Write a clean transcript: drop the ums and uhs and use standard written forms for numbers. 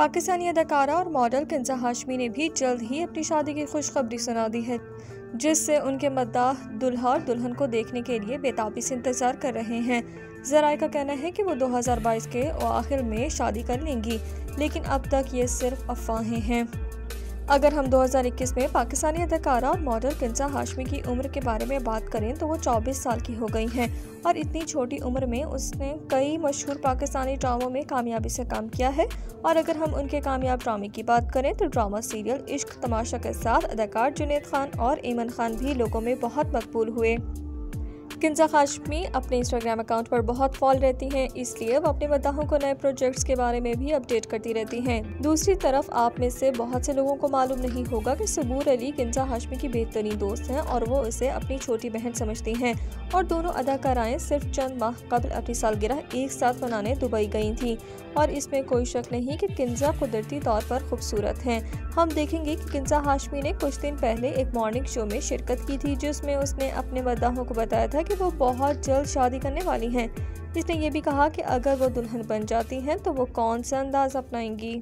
पाकिस्तानी अदाकारा और मॉडल किंजा हाशमी ने भी जल्द ही अपनी शादी की खुशखबरी सुना दी है, जिससे उनके मद्दाह दुल्हा और दुल्हन को देखने के लिए बेताबी से इंतजार कर रहे हैं। ज़राए का कहना है कि वो 2022 के आखिर में शादी कर लेंगी, लेकिन अब तक ये सिर्फ अफवाहें हैं। अगर हम 2021 में पाकिस्तानी अदाकारा और मॉडल किंजा हाशमी की उम्र के बारे में बात करें तो वो 24 साल की हो गई हैं और इतनी छोटी उम्र में उसने कई मशहूर पाकिस्तानी ड्रामों में कामयाबी से काम किया है। और अगर हम उनके कामयाब ड्रामे की बात करें तो ड्रामा सीरियल इश्क तमाशा के साथ अदाकार जुनैद खान और ईमन खान भी लोगों में बहुत मकबूल हुए। किंजा हाशमी अपने इंस्टाग्राम अकाउंट पर बहुत फॉलो रहती हैं, इसलिए वो अपने मद्दाहों को नए प्रोजेक्ट्स के बारे में भी अपडेट करती रहती हैं। दूसरी तरफ आप में से बहुत से लोगों को मालूम नहीं होगा कि सबूर अली किंजा हाशमी की बेहतरीन दोस्त हैं और वो इसे अपनी छोटी बहन समझती हैं और दोनों अदाकाराएं सिर्फ चंद माह कबल अपनी सालगिरह एक साथ मनाने दुबई गई थी। और इसमें कोई शक नहीं कि किंजा कुदरती तौर पर खूबसूरत हैं। हम देखेंगे कि किंजा हाशमी ने कुछ दिन पहले एक मॉर्निंग शो में शिरकत की थी, जिसमें उसने अपने मद्दाहों को बताया था कि वो बहुत जल्द शादी करने वाली हैं। इसने ये भी कहा कि अगर वो दुल्हन बन जाती हैं तो वो कौन सा अंदाज अपनाएंगी।